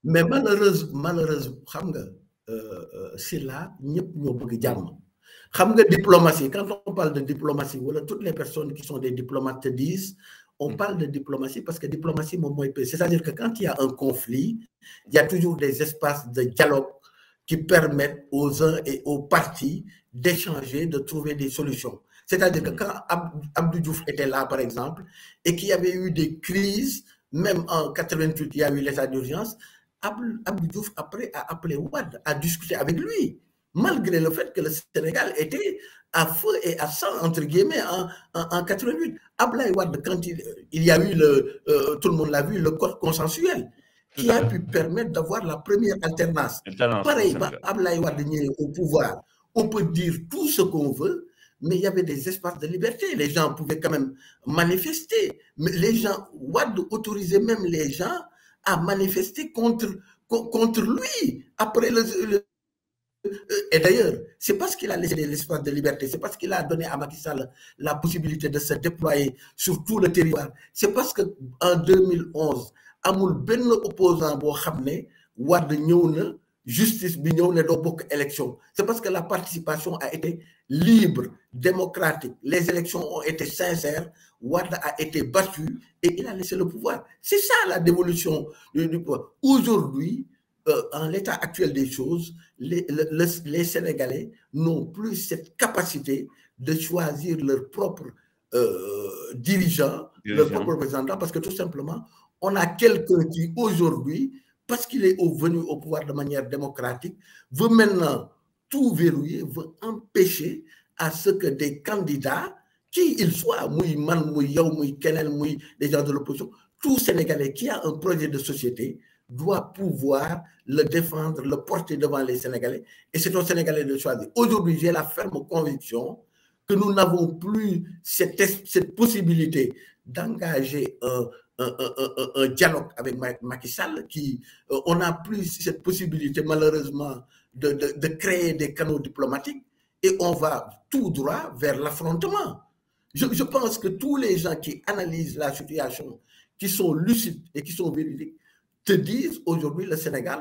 mais malheureuse xam nga c'est là ñëpp ñoo bëgg jàmm. Xam nga diplomatie, quand on parle de diplomatie, voilà, toutes les personnes qui sont des diplomates te disent on parle de diplomatie parce que diplomatie, c'est-à-dire que quand il y a un conflit, il y a toujours des espaces de dialogue qui permettent aux uns et aux partis d'échanger, de trouver des solutions. C'est-à-dire que quand Abdou Diouf était là, par exemple, et qu'il y avait eu des crises, même en 88, il y a eu l'état d'urgence, Abdou Diouf, après, a appelé Ouad à discuter avec lui, malgré le fait que le Sénégal était à feu et à sang, entre guillemets, en 88. Ablaye Wade, quand il y a eu, tout le monde l'a vu, le code consensuel, qui a pu permettre d'avoir la première alternance. Pareil, Ablaye Wade au pouvoir, on peut dire tout ce qu'on veut, mais il y avait des espaces de liberté. Les gens pouvaient quand même manifester. Mais les gens, Wade autorisait même les gens à manifester contre lui. Après et d'ailleurs, c'est parce qu'il a laissé l'espace de liberté, c'est parce qu'il a donné à Macky Sall la possibilité de se déployer sur tout le territoire. C'est parce qu'en 2011, amul ben opposant bo xamné Wade ñëw na justice bi ñëw ne do bokk élection. C'est parce que la participation a été libre, démocratique. Les élections ont été sincères. Wade a été battu et il a laissé le pouvoir. C'est ça la dévolution du pouvoir. Aujourd'hui, en l'état actuel des choses, les Sénégalais n'ont plus cette capacité de choisir leur propre dirigeant, leur propre représentant, parce que tout simplement, on a quelqu'un qui aujourd'hui, parce qu'il est venu au pouvoir de manière démocratique, veut maintenant tout verrouiller, veut empêcher à ce que des candidats, qui ils soient, Mouy Man, Mouy Yaw, Mouy Kenel, Mouy les gens de l'opposition, tout Sénégalais qui a un projet de société doit pouvoir le défendre, le porter devant les Sénégalais, et c'est aux Sénégalais de choisir. Aujourd'hui, j'ai la ferme conviction que nous n'avons plus cette possibilité d'engager un dialogue avec Macky Sall, on n'a plus cette possibilité malheureusement de créer des canaux diplomatiques, et on va tout droit vers l'affrontement. Je pense que tous les gens qui analysent la situation, qui sont lucides et qui sont véridiques, te disent aujourd'hui le Sénégal,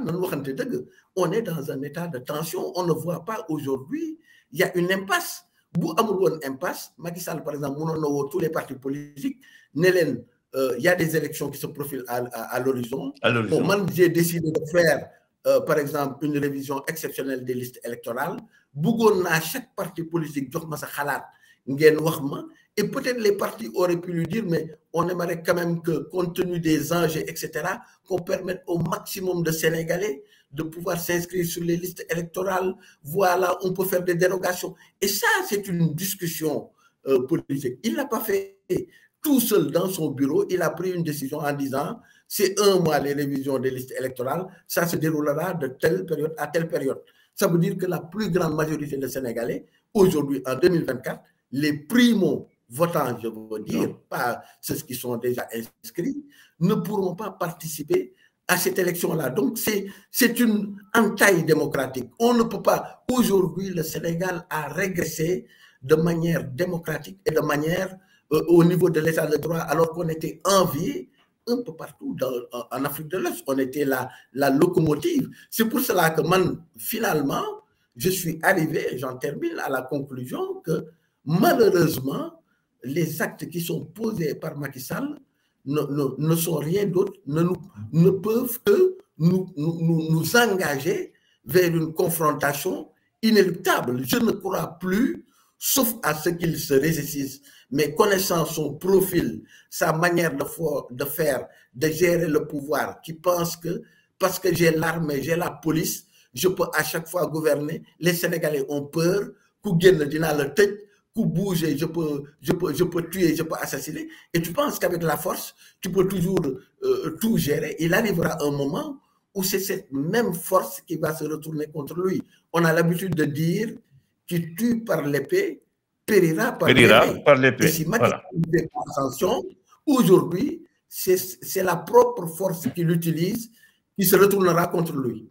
on est dans un état de tension, on ne voit pas aujourd'hui, il y a une impasse. Bu amul won impasse, Macky Sall par exemple, tous les partis politiques, il y a des élections qui se profilent à l'horizon. Bon, moi, j'ai décidé de faire, par exemple, une révision exceptionnelle des listes électorales. Bougon à chaque parti politique, jox ma sa xalaat, ngeen wax ma. Et peut-être les partis auraient pu lui dire, mais on aimerait quand même que, compte tenu des enjeux, etc., qu'on permette au maximum de Sénégalais de pouvoir s'inscrire sur les listes électorales. Voilà, on peut faire des dérogations. Et ça, c'est une discussion politique. Il ne l'a pas fait tout seul dans son bureau. Il a pris une décision en disant, c'est 1 mois les révisions des listes électorales, ça se déroulera de telle période à telle période. Ça veut dire que la plus grande majorité des Sénégalais, aujourd'hui, en 2024, les primo-votants, je veux dire, pas ceux qui sont déjà inscrits, ne pourront pas participer à cette élection-là. Donc, c'est une entaille démocratique. On ne peut pas, aujourd'hui, le Sénégal a régressé de manière démocratique et de manière au niveau de l'état de droit, alors qu'on était envié un peu partout en Afrique de l'Est. On était la locomotive. C'est pour cela que, finalement, je suis arrivé, j'en termine, à la conclusion que, malheureusement, les actes qui sont posés par Macky Sall ne sont rien d'autre, ne peuvent que nous engager vers une confrontation inéluctable. Je ne crois plus, sauf à ce qu'il se ressaisisse, mais connaissant son profil, sa manière de faire, de gérer le pouvoir, qui pense que parce que j'ai l'armée, j'ai la police, je peux à chaque fois gouverner. Les Sénégalais ont peur, bouger, je peux tuer, je peux assassiner. Et tu penses qu'avec la force, tu peux toujours tout gérer. Il arrivera un moment où c'est cette même force qui va se retourner contre lui. On a l'habitude de dire qui tue par l'épée périra par l'épée. Et si Macky fait attention, aujourd'hui, c'est la propre force qu'il utilise qui se retournera contre lui.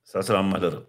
Ça sera malheureux.